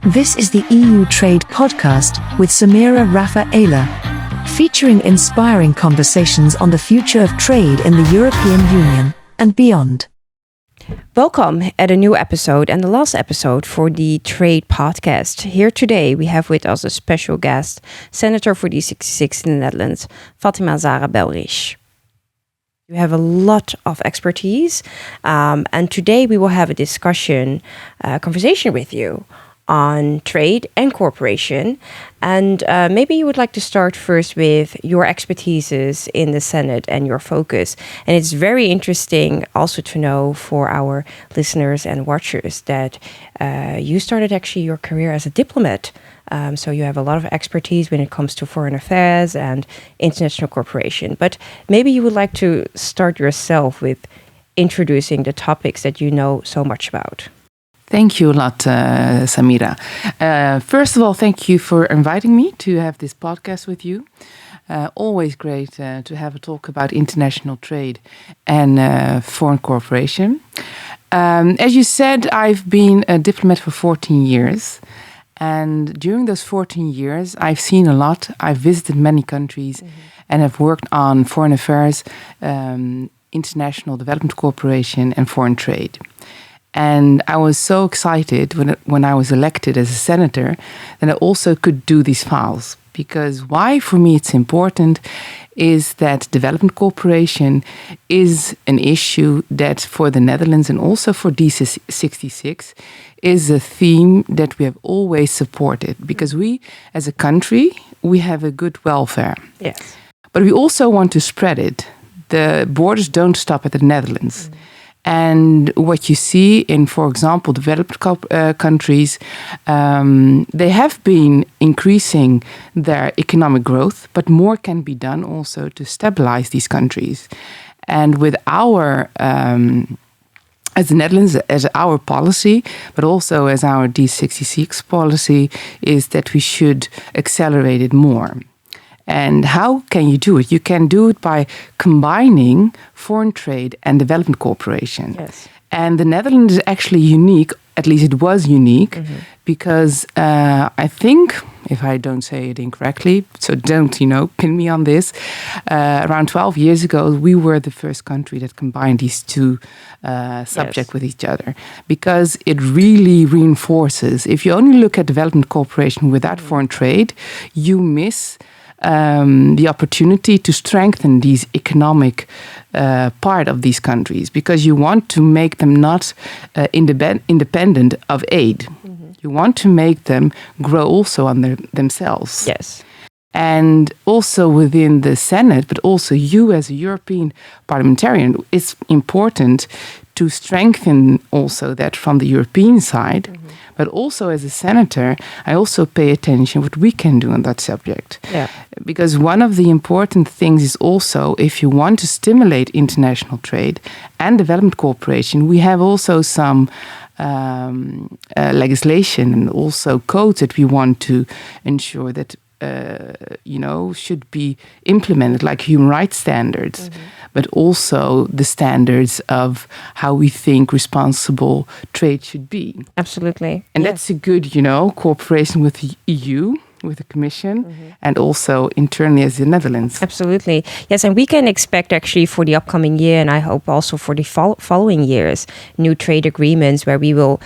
This is the EU Trade Podcast with Samira Rafaela, featuring inspiring conversations on the future of trade in the European Union and beyond. Welcome at a new episode and the last episode for the Trade Podcast. Here today we have with us a special guest, Senator for D66 in the Netherlands, Fatimazhra Belhirch. You have a lot of expertise, and today we will have a conversation with you on trade and cooperation. And maybe you would like to start first with your expertises in the Senate and your focus. And it's very interesting also to know for our listeners and watchers that you started actually your career as a diplomat. So you have a lot of expertise when it comes to foreign affairs and international cooperation. But maybe you would like to start yourself with introducing the topics that you know so much about. Thank you a lot, Samira. First of all, thank you for inviting me to have this podcast with you. Always great to have a talk about international trade and foreign cooperation. As you said, I've been a diplomat for 14 years. And during those 14 years, I've seen a lot. I've visited many countries and have worked on foreign affairs, international development cooperation and foreign trade. And I was so excited when I was elected as a senator that I also could do these files. Because why for me it's important is that development cooperation is an issue that for the Netherlands and also for D66 is a theme that we have always supported. Because we, as a country, we have a good welfare. Yes. But we also want to spread it. The borders don't stop at the Netherlands. And what you see in, for example, developed countries, they have been increasing their economic growth, but more can be done also to stabilize these countries. And with our, as the Netherlands, as our policy, but also as our D66 policy, is that we should accelerate it more. And how can you do it? You can do it by combining foreign trade and development cooperation. Yes. And the Netherlands is actually unique, at least it was unique, because I think, if I don't say it incorrectly, so don't, pin me on this, around 12 years ago, we were the first country that combined these two subjects with each other, because it really reinforces. If you only look at development cooperation without foreign trade, you miss the opportunity to strengthen these economic part of these countries, because you want to make them not independent of aid. You want to make them grow also on themselves. Yes. And also within the Senate, but also you as a European parliamentarian, it's important to strengthen also that from the European side. But also as a senator, I also pay attention what we can do on that subject. Yeah. Because one of the important things is also, if you want to stimulate international trade and development cooperation, we have also some legislation and also codes that we want to ensure that should be implemented, like human rights standards, but also the standards of how we think responsible trade should be. Absolutely. And that's a good, cooperation with the EU, with the Commission, and also internally as the Netherlands. Absolutely. Yes, and we can expect actually for the upcoming year, and I hope also for the following years, new trade agreements where we will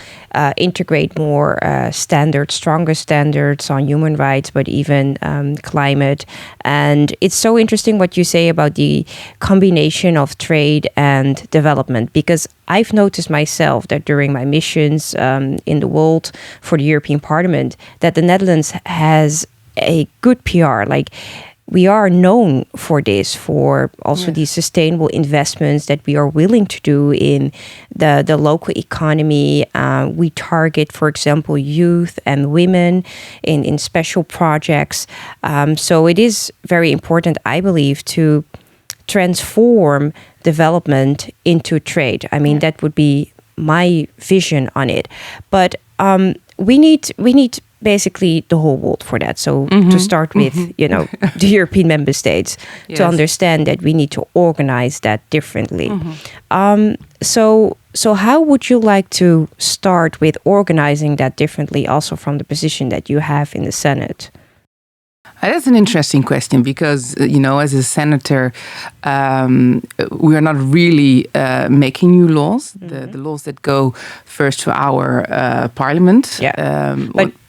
integrate more stronger standards on human rights, but even climate. And it's so interesting what you say about the combination of trade and development, because I've noticed myself that during my missions in the world for the European Parliament, that the Netherlands has a good PR. Like, we are known for this, for also these sustainable investments that we are willing to do in the local economy. We target, for example, youth and women in special projects. So it is very important, I believe, to transform development into trade. I mean, that would be my vision on it. But we need basically the whole world for that. So to start with, the European member states, to understand that we need to organize that differently. So how would you like to start with organizing that differently, also from the position that you have in the Senate? That's an interesting question because, as a senator, we are not really making new laws. The laws that go first to our parliament. Yeah.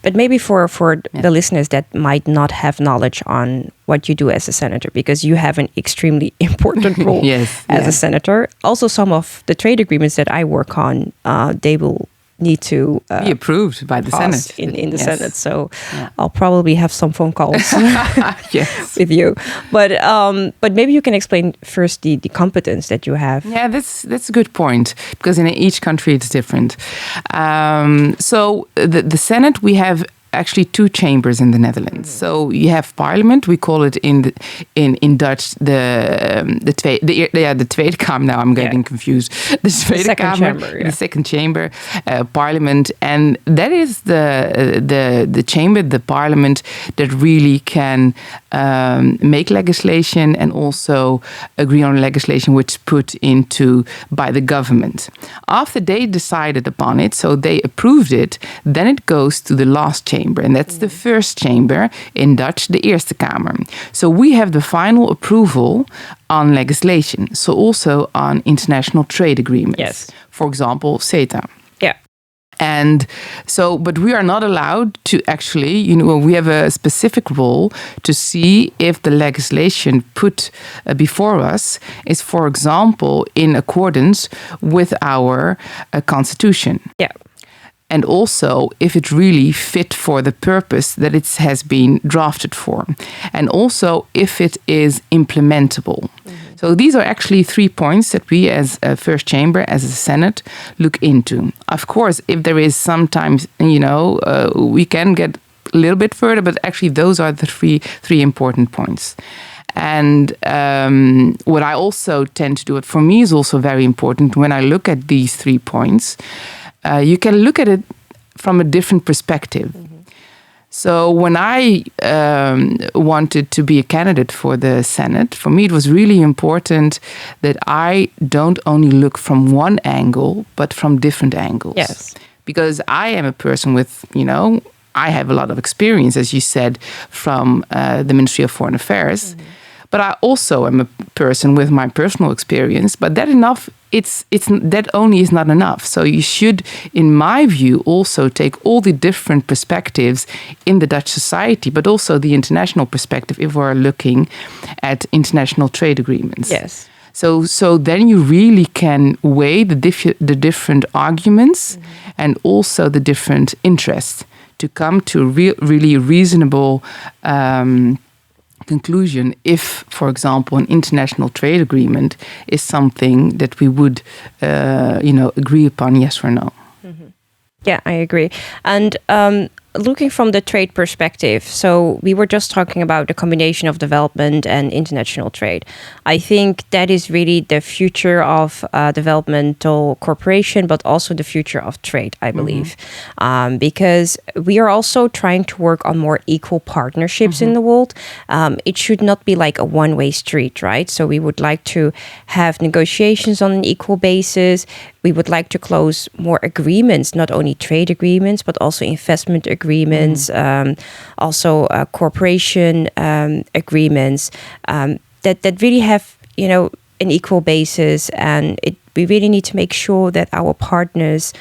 But maybe for the listeners that might not have knowledge on what you do as a senator, because you have an extremely important role as a senator. Also, some of the trade agreements that I work on, they will need to be approved by the Senate in the Senate. So I'll probably have some phone calls with you. But maybe you can explain first the competence that you have. Yeah, that's a good point, because in each country it's different. So the Senate, we have actually two chambers in the Netherlands. So you have Parliament. We call it in Dutch the Tweede Kamer. Now I'm getting confused. The Tweede Kamer, the second chamber, Parliament, and that is the chamber, the Parliament that really can make legislation and also agree on legislation which is put into by the government. After they decided upon it, so they approved it, then it goes to the last chamber, and that's the first chamber, in Dutch, the Eerste Kamer. So we have the final approval on legislation, so also on international trade agreements. Yes. For example, CETA. Yeah. And so, but we are not allowed to actually, we have a specific role to see if the legislation put before us is, for example, in accordance with our constitution. Yeah. And also if it really fit for the purpose that it has been drafted for. And also if it is implementable. So these are actually 3 points that we as a first chamber, as a Senate, look into. Of course, if there is sometimes, we can get a little bit further, but actually those are the three important points. And what I also tend to do, for me is also very important when I look at these 3 points, you can look at it from a different perspective. So when I wanted to be a candidate for the Senate, for me it was really important that I don't only look from one angle, but from different angles. Yes. Because I am a person with, I have a lot of experience, as you said, from the Ministry of Foreign Affairs. But I also am a person with my personal experience. But that only is not enough. So you should, in my view, also take all the different perspectives in the Dutch society, but also the international perspective if we're looking at international trade agreements. Yes. So then you really can weigh the different arguments and also the different interests to come to really reasonable conclusion if, for example, an international trade agreement is something that we would, agree upon, yes or no. Yeah, I agree. And looking from the trade perspective, so we were just talking about the combination of development and international trade. I think that is really the future of developmental cooperation, but also the future of trade, I believe. Because we are also trying to work on more equal partnerships in the world. It should not be like a one-way street, right? So we would like to have negotiations on an equal basis. We would like to close more agreements, not only trade agreements, but also investment agreements, also cooperation agreements that really have, an equal basis. And we really need to make sure that our partners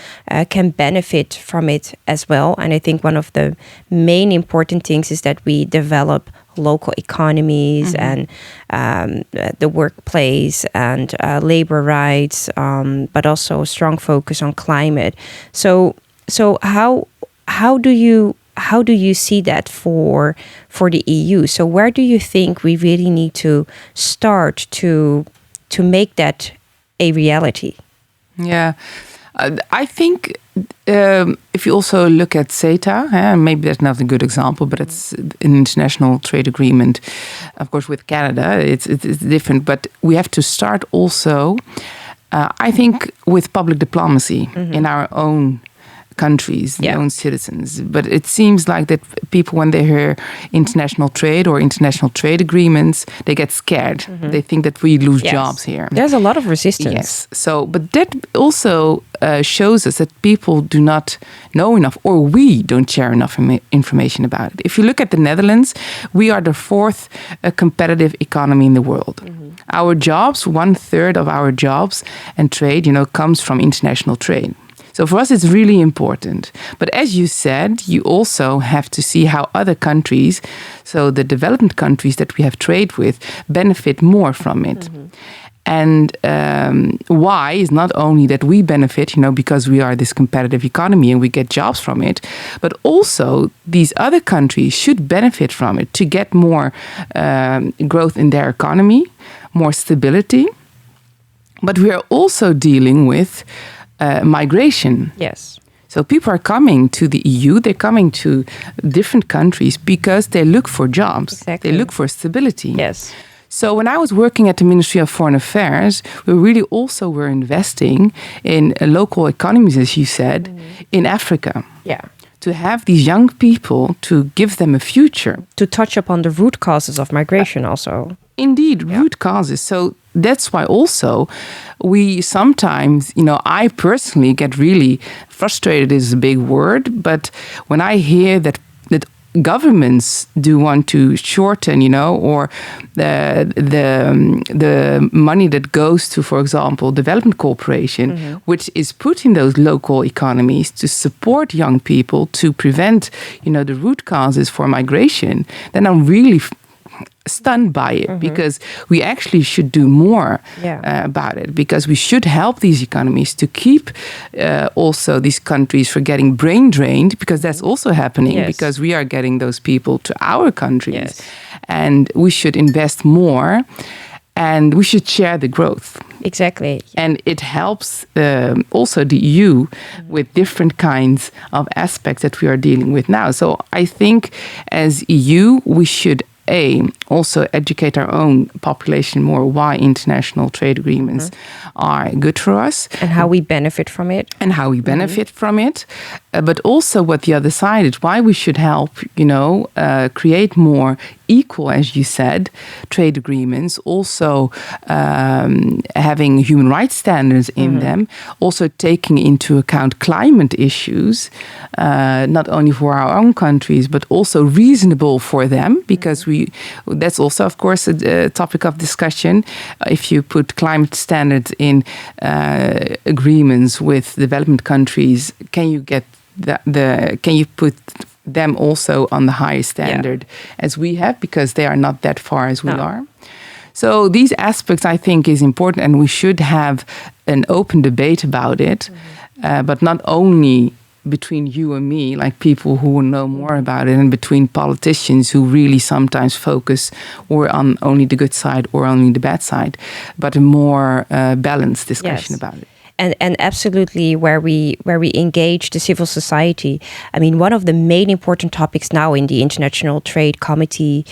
can benefit from it as well. And I think one of the main important things is that we develop local economies and the workplace and labor rights, but also a strong focus on climate. So how do you see that for the EU? So where do you think we really need to start to make that a reality? Yeah, I think if you also look at CETA, maybe that's not a good example, but it's an international trade agreement. Of course, with Canada, it's different, but we have to start also, I think, with public diplomacy in our own countries, their own citizens. But it seems like that people, when they hear international trade or international trade agreements, they get scared. They think that we lose jobs here. There's a lot of resistance. Yes. So, but that also shows us that people do not know enough, or we don't share enough information about it. If you look at the Netherlands, we are the fourth competitive economy in the world. Our jobs, 1/3 of our jobs and trade, comes from international trade. So for us, it's really important. But as you said, you also have to see how other countries, so the developed countries that we have trade with, benefit more from it. And why is not only that we benefit, because we are this competitive economy and we get jobs from it, but also these other countries should benefit from it to get more growth in their economy, more stability. But we are also dealing with migration. Yes. So people are coming to the EU, they're coming to different countries because they look for jobs. Exactly. They look for stability. Yes. So when I was working at the Ministry of Foreign Affairs, we really also were investing in local economies, as you said, in Africa. Yeah. To have these young people, to give them a future. To touch upon the root causes of migration also. Indeed, root causes. So that's why also we sometimes, I personally get really frustrated is a big word, but when I hear that governments do want to shorten, or the money that goes to, for example, development cooperation, which is put in those local economies to support young people to prevent, the root causes for migration, then I'm really stunned by it, because we actually should do more about it, because we should help these economies to keep also these countries from getting brain drained, because that's also happening, because we are getting those people to our countries, and we should invest more and we should share the growth. Exactly. And it helps also the EU with different kinds of aspects that we are dealing with now. So I think as EU, we should also educate our own population more why international trade agreements are good for us. And how we benefit from it. And how we benefit from it. But also what the other side is, why we should help, create more equal, as you said, trade agreements, also having human rights standards in them, also taking into account climate issues, not only for our own countries, but also reasonable for them, because that's also, of course, a topic of discussion. If you put climate standards in agreements with development countries, can you get can you put them also on the highest standard as we have, because they are not that far as we are. So these aspects, I think, is important, and we should have an open debate about it, but not only between you and me, like people who know more about it, and between politicians who really sometimes focus or on only the good side or only the bad side, but a more balanced discussion about it. And absolutely where we engage the civil society. I mean, one of the main important topics now in the International Trade Committee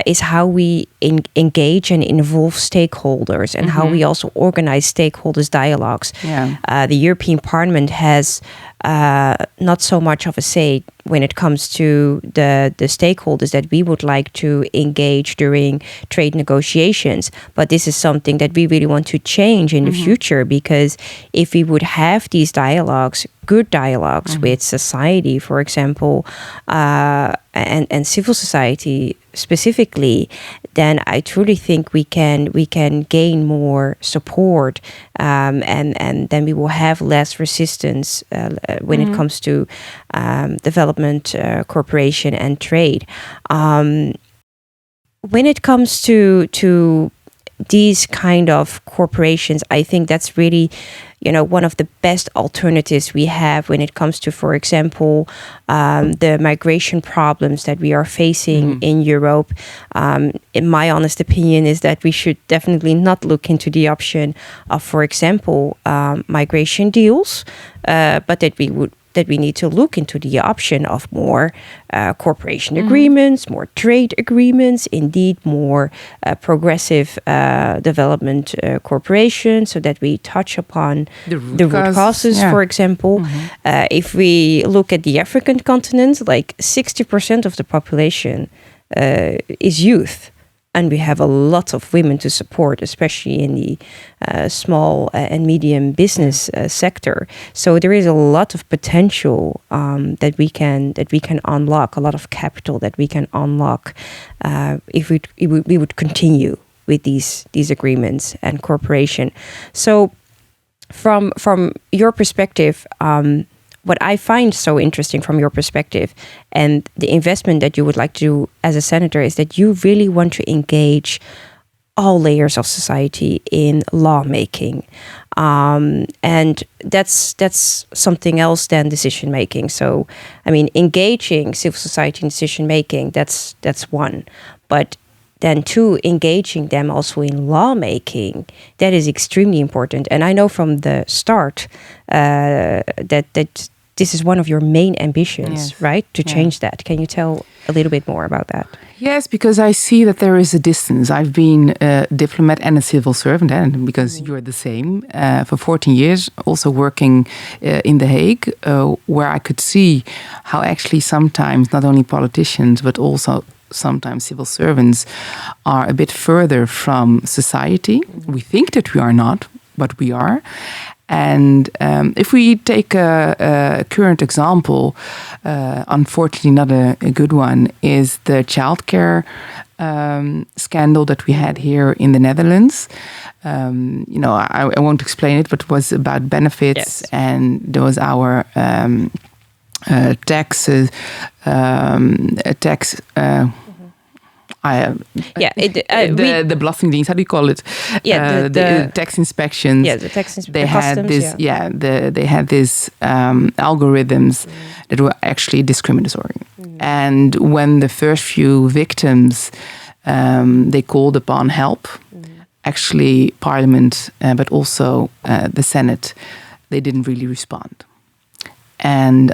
is how we engage and involve stakeholders, and how we also organize stakeholders dialogues. The European Parliament has not so much of a say when it comes to the stakeholders that we would like to engage during trade negotiations. But this is something that we really want to change in the future, because if we would have these dialogues, good dialogues with society, for example, and civil society specifically, then I truly think we can gain more support, and then we will have less resistance when it comes to development, cooperation, and trade. When it comes to these kind of corporations, I think that's really, one of the best alternatives we have when it comes to, for example, the migration problems that we are facing in Europe. In my honest opinion is that we should definitely not look into the option of, for example, migration deals, but that that we need to look into the option of more cooperation agreements, more trade agreements, indeed more progressive development cooperation, so that we touch upon the root causes, for example. If we look at the African continent, like 60% of the population is youth. And we have a lot of women to support, especially in the small and medium business sector. So there is a lot of potential that we can unlock, a lot of capital that we can unlock if we would continue with these agreements and cooperation. So from your perspective, what I find so interesting from your perspective and the investment that you would like to do as a senator is that you really want to engage all layers of society in lawmaking. And that's something else than decision making. So, I mean, engaging civil society in decision making, that's one. But then two, engaging them also in lawmaking, that is extremely important. And I know from the start that this is one of your main ambitions, right? To change that. Can you tell a little bit more about that? Yes, because I see that there is a distance. I've been a diplomat and a civil servant, and because you're the same, for 14 years, also working in The Hague, where I could see how actually sometimes not only politicians, but also sometimes civil servants are a bit further from society. We think that we are not, but we are. And if we take a current example, unfortunately not a good one, is the childcare scandal that we had here in the Netherlands. I won't explain it, but it was about benefits, and there was our taxes. The Belastingdienst, how do you call it? The tax inspections. Yeah, the tax inspections. They had this. They had these algorithms that were actually discriminatory. And when the first few victims, they called upon help, actually Parliament, but also the Senate, they didn't really respond. And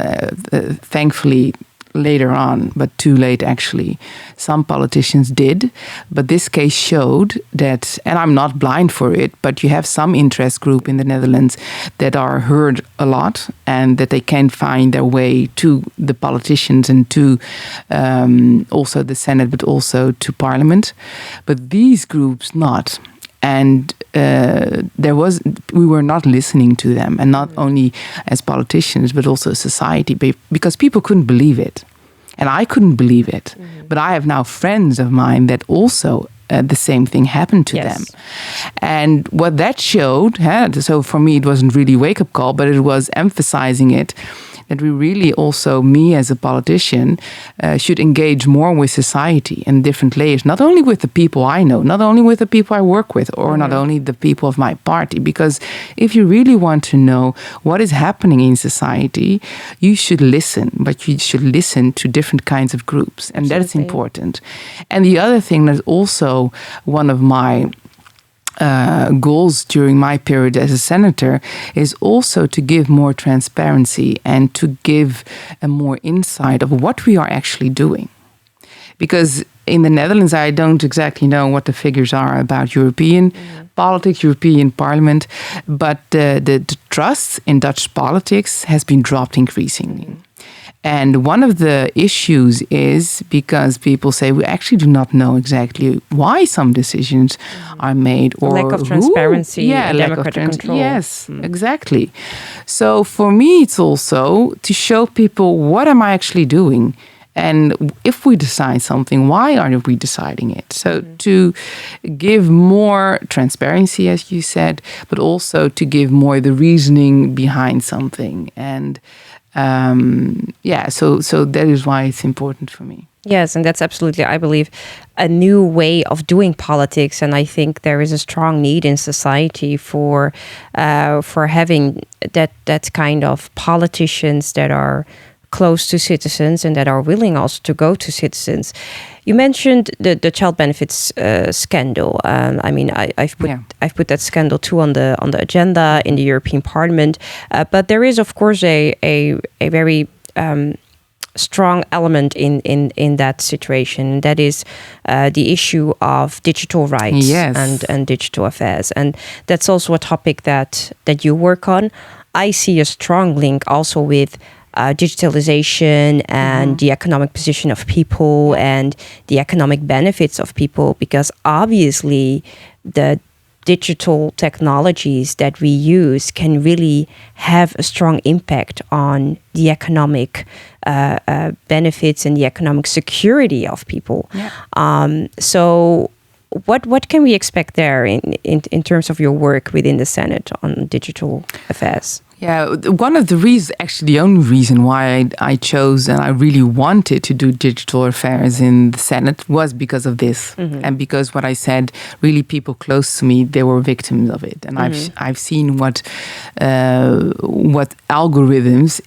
thankfully, later on, but too late actually, some politicians did. But this case showed that, and I'm not blind for it, but you have some interest group in the Netherlands that are heard a lot and that they can find their way to the politicians and to also the Senate, but also to Parliament. But these groups not. And we were not listening to them, and not only as politicians, but also society, because people couldn't believe it. And I couldn't believe it. But I have now friends of mine that also the same thing happened to them. And what that showed, so for me it wasn't really a wake-up call, but it was emphasizing it, that we really also, me as a politician, should engage more with society in different layers, not only with the people I know, not only with the people I work with, or not only the people of my party, because if you really want to know what is happening in society, you should listen, but you should listen to different kinds of groups, and that is important. And the other thing that's also one of my goals during my period as a senator is also to give more transparency and to give a more insight of what we are actually doing. Because in the Netherlands, I don't exactly know what the figures are about European politics, European Parliament, but the trust in Dutch politics has been dropped increasingly. And one of the issues is because people say we actually do not know exactly why some decisions are made, or lack of transparency, and democratic control. Yes, exactly. So for me, it's also to show people what am I actually doing, and if we decide something, why aren't we deciding it? So to give more transparency, as you said, but also to give more the reasoning behind something. And so that is why it's important for me. Yes, and that's absolutely, I believe, a new way of doing politics. And I think there is a strong need in society for having that kind of politicians that are close to citizens and that are willing also to go to citizens. You mentioned the child benefits scandal. I've put that scandal too on the agenda in the European Parliament. But there is, of course, a very strong element in that situation. That is the issue of digital rights and digital affairs, and that's also a topic that you work on. I see a strong link also with digitalization and the economic position of people and the economic benefits of people, because obviously the digital technologies that we use can really have a strong impact on the economic benefits and the economic security of people. So what can we expect there in terms of your work within the Senate on digital affairs? Yeah, one of the reasons, actually the only reason why I chose and I really wanted to do digital affairs in the Senate was because of this. And because what I said, really people close to me, they were victims of it. And I've seen what algorithms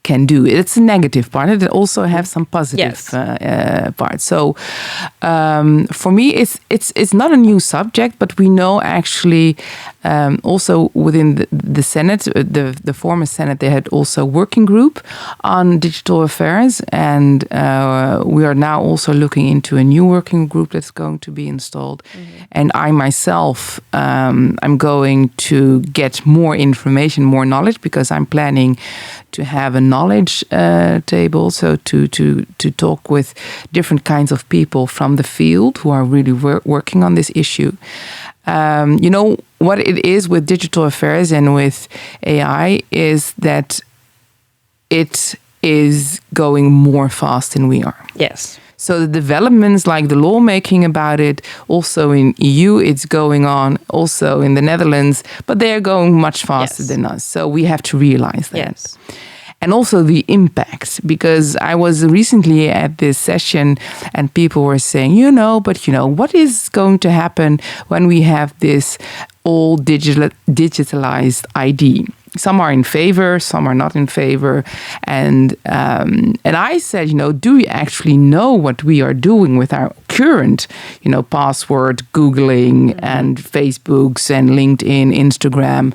can do. It's a negative part. It also have some positive parts. So for me, it's not a new subject, but we know actually also within the Senate, the former Senate, they had also a working group on digital affairs, and we are now also looking into a new working group that's going to be installed. And I myself, I'm going to get more information, more knowledge, because I'm planning to have a knowledge table, so to talk with different kinds of people from the field who are really working on this issue. You know, what it is with digital affairs and with AI is that it is going more fast than we are. Yes. So the developments like the lawmaking about it, also in EU, it's going on, also in the Netherlands, but they're going much faster than us. So we have to realize that. Yes. And also the impact, because I was recently at this session and people were saying, what is going to happen when we have this all digitalized ID? Some are in favor, some are not in favor. And I said, do we actually know what we are doing with our current, password, Googling and Facebooks and LinkedIn, Instagram?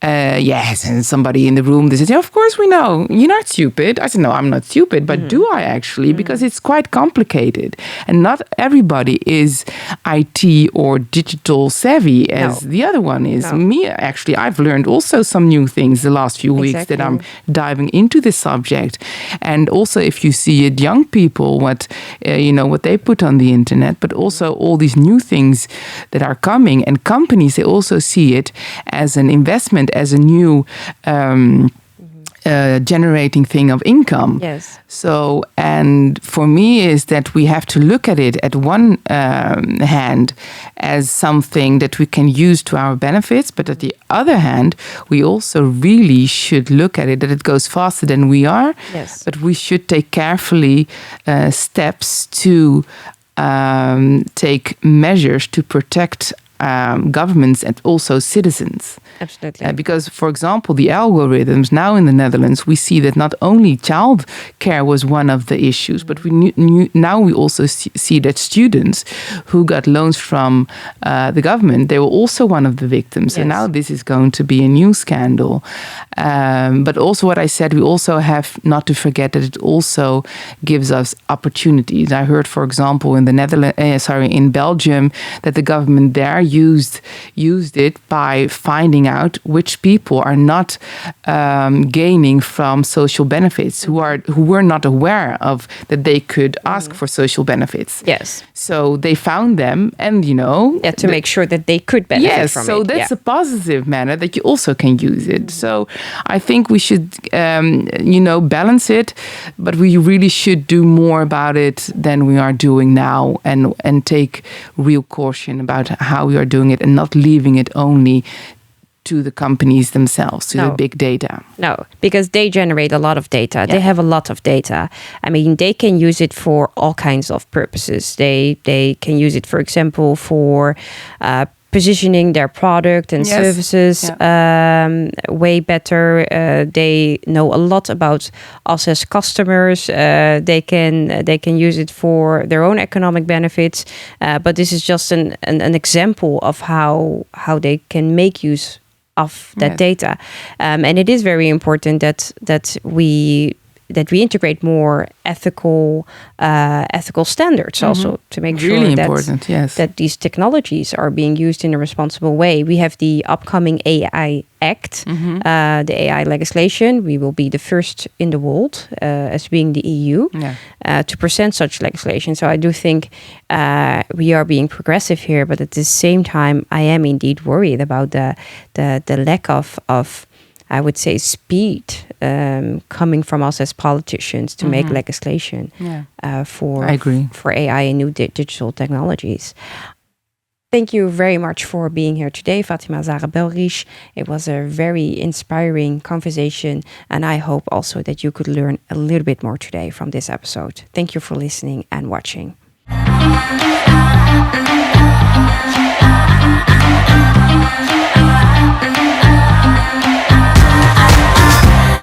Yes, and somebody in the room, they said, of course we know. You're not stupid. I said, no, I'm not stupid, but do I actually? Because it's quite complicated. And not everybody is IT or digital savvy as the other one is. No. Me, actually, I've learned also some new things the last few weeks that I'm diving into this subject. And also if you see it, young people, what they put on the internet, but also all these new things that are coming, and companies, they also see it as an investment, as a new generating thing of income. Yes. So, and for me is that we have to look at it at one hand as something that we can use to our benefits, but at the other hand, we also really should look at it that it goes faster than we are. Yes. But we should take carefully steps to take measures to protect governments and also citizens. Absolutely. Because, for example, the algorithms now in the Netherlands, we see that not only child care was one of the issues, but now we also see that students who got loans from the government, they were also one of the victims. Yes. And now this is going to be a new scandal. But also what I said, we also have not to forget that it also gives us opportunities. I heard, for example, in the in Belgium, that the government there used it by finding out which people are not gaining from social benefits, who were not aware of that they could ask for social benefits. Yes. So they found them, and to make sure that they could benefit from it. So that's a positive manner that you also can use it. So I think we should balance it, but we really should do more about it than we are doing now, and take real caution about how we are doing it, and not leaving it only to the companies themselves, to the big data. No, because they generate a lot of data. Yeah. They have a lot of data. I mean, they can use it for all kinds of purposes. They can use it, for example, for positioning their product and services way better. They know a lot about us as customers. They can use it for their own economic benefits. But this is just an example of how they can make use of that data. And it is very important that we integrate more ethical standards also to make sure that these technologies are being used in a responsible way. We have the upcoming AI Act, the AI legislation. We will be the first in the world, as being the EU, to present such legislation. So I do think we are being progressive here, but at the same time, I am indeed worried about the lack of I would say speed coming from us as politicians to make legislation for AI and new digital technologies. Thank you very much for being here today, Fatimazhra Belhirch. It was a very inspiring conversation, and I hope also that you could learn a little bit more today from this episode. Thank you for listening and watching.